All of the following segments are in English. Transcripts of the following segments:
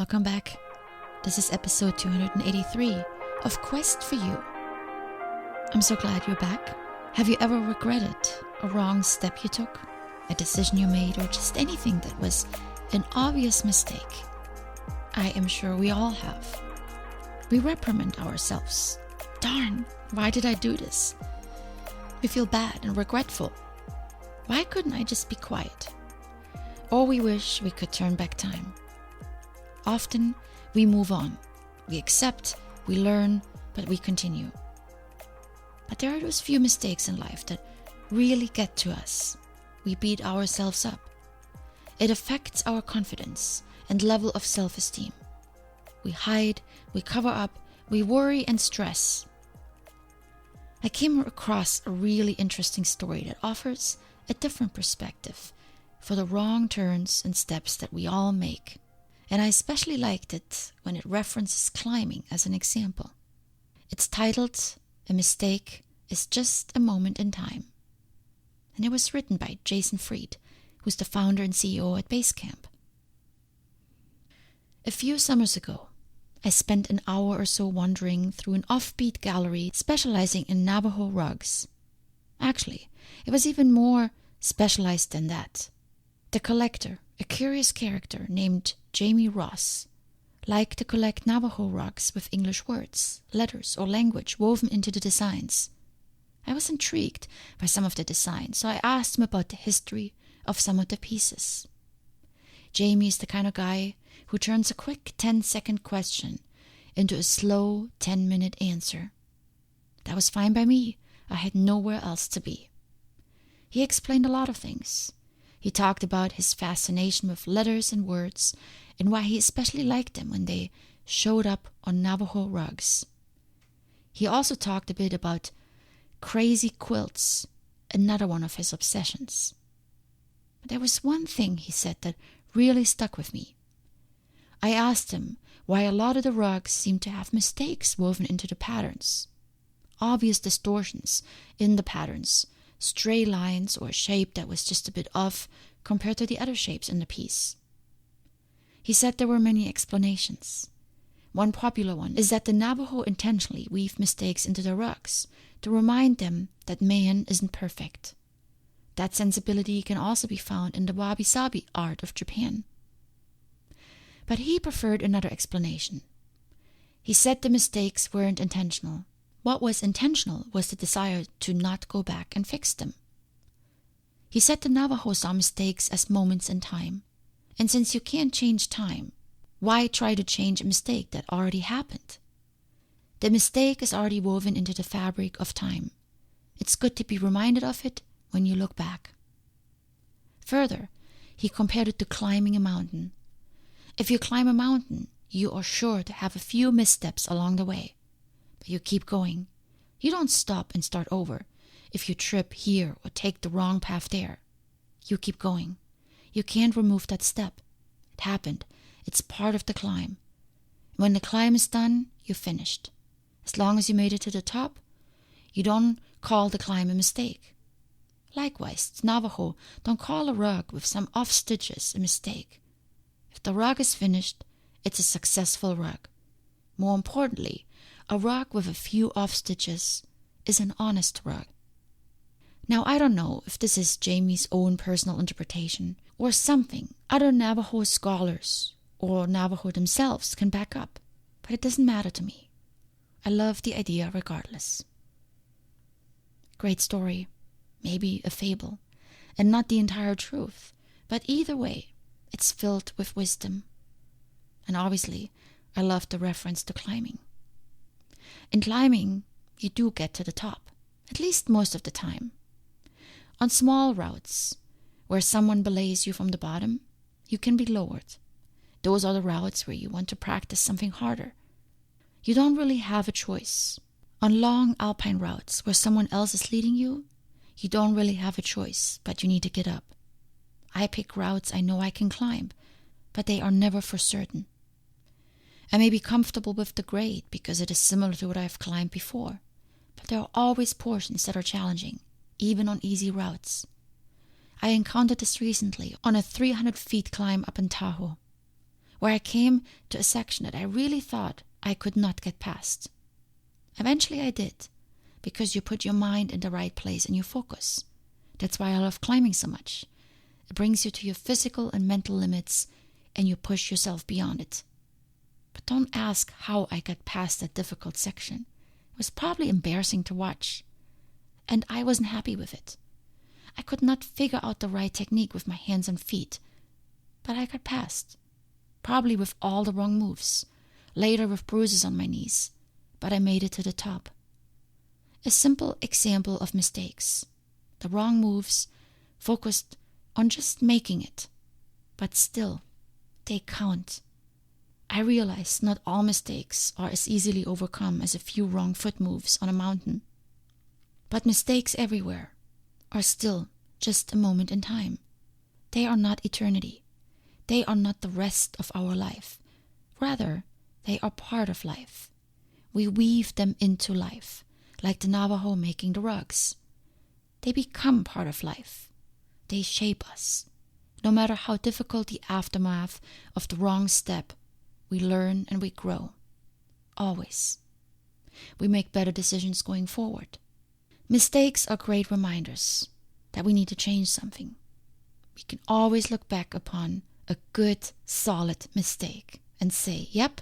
welcome back. This is episode 283 of Quest for You. I'm so glad you're back. Have you ever regretted a wrong step you took, a decision you made, or just anything that was an obvious mistake? I am sure we all have. We reprimand ourselves. Darn, why did I do this? We feel bad and regretful. Why couldn't I just be quiet? Or we wish we could turn back time. Often, we move on. We accept, we learn, but we continue. But there are those few mistakes in life that really get to us. We beat ourselves up. It affects our confidence and level of self-esteem. We hide, we cover up, we worry and stress. I came across a really interesting story that offers a different perspective for the wrong turns and steps that we all make. And I especially liked it when it references climbing as an example. It's titled, "A Mistake is Just a Moment in Time." And it was written by Jason Fried, who's the founder and CEO at Basecamp. A few summers ago, I spent an hour or so wandering through an offbeat gallery specializing in Navajo rugs. Actually, it was even more specialized than that. The collector, a curious character named Jamie Ross, liked to collect Navajo rugs with English words, letters, or language woven into the designs. I was intrigued by some of the designs, so I asked him about the history of some of the pieces. Jamie is the kind of guy who turns a quick 10-second question into a slow 10-minute answer. That was fine by me. I had nowhere else to be. He explained a lot of things. He talked about his fascination with letters and words and why he especially liked them when they showed up on Navajo rugs. He also talked a bit about crazy quilts, another one of his obsessions. But there was one thing he said that really stuck with me. I asked him why a lot of the rugs seemed to have mistakes woven into the patterns. Obvious distortions in the patterns, stray lines or a shape that was just a bit off compared to the other shapes in the piece. He said there were many explanations. One popular one is that the Navajo intentionally weave mistakes into the rugs to remind them that man isn't perfect. That sensibility can also be found in the wabi-sabi art of Japan. But he preferred another explanation. He said the mistakes weren't intentional. What was intentional was the desire to not go back and fix them. He said the Navajo saw mistakes as moments in time. And since you can't change time, why try to change a mistake that already happened? The mistake is already woven into the fabric of time. It's good to be reminded of it when you look back. Further, he compared it to climbing a mountain. If you climb a mountain, you are sure to have a few missteps along the way. But you keep going. You don't stop and start over if you trip here or take the wrong path there. You keep going. You can't remove that step. It happened. It's part of the climb. When the climb is done, you're finished. As long as you made it to the top, you don't call the climb a mistake. Likewise, Navajo don't call a rug with some off stitches a mistake. If the rug is finished, it's a successful rug. More importantly, a rug with a few off stitches is an honest rug. Now, I don't know if this is Jamie's own personal interpretation or something other Navajo scholars or Navajo themselves can back up, but it doesn't matter to me. I love the idea regardless. Great story, maybe a fable, and not the entire truth, but either way, it's filled with wisdom. And obviously, I love the reference to climbing. In climbing, you do get to the top, at least most of the time. On small routes, where someone belays you from the bottom, you can be lowered. Those are the routes where you want to practice something harder. You don't really have a choice. On long alpine routes where someone else is leading you, you don't really have a choice, but you need to get up. I pick routes I know I can climb, but they are never for certain. I may be comfortable with the grade because it is similar to what I've climbed before, but there are always portions that are challenging, even on easy routes. I encountered this recently on a 300 feet climb up in Tahoe. where I came to a section that I really thought I could not get past. Eventually I did, because you put your mind in the right place and you focus. That's why I love climbing so much. It brings you to your physical and mental limits, and you push yourself beyond it. But don't ask how I got past that difficult section. It was probably embarrassing to watch, and I wasn't happy with it. I could not figure out the right technique with my hands and feet, but I got past. Probably with all the wrong moves, later with bruises on my knees, but I made it to the top. A simple example of mistakes. The wrong moves, focused on just making it, but still, they count. I realized not all mistakes are as easily overcome as a few wrong foot moves on a mountain. But mistakes everywhere are still just a moment in time. They are not eternity. They are not the rest of our life. Rather, they are part of life. We weave them into life, like the Navajo making the rugs. They become part of life. They shape us. No matter how difficult the aftermath of the wrong step, we learn and we grow. Always. We make better decisions going forward. Mistakes are great reminders that we need to change something. We can always look back upon a good, solid mistake and say, yep,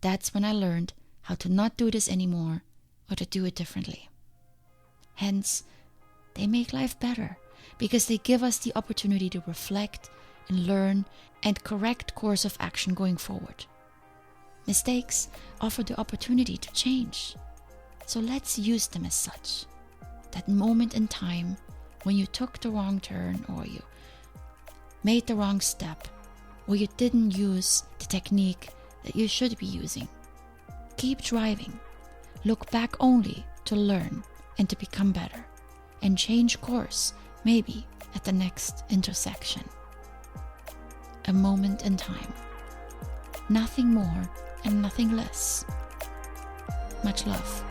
that's when I learned how to not do this anymore or to do it differently. Hence, they make life better because they give us the opportunity to reflect and learn and correct course of action going forward. Mistakes offer the opportunity to change. So let's use them as such. That moment in time when you took the wrong turn or you made the wrong step or you didn't use the technique that you should be using. Keep driving. Look back only to learn and to become better and change course maybe at the next intersection. A moment in time. Nothing more and nothing less. Much love.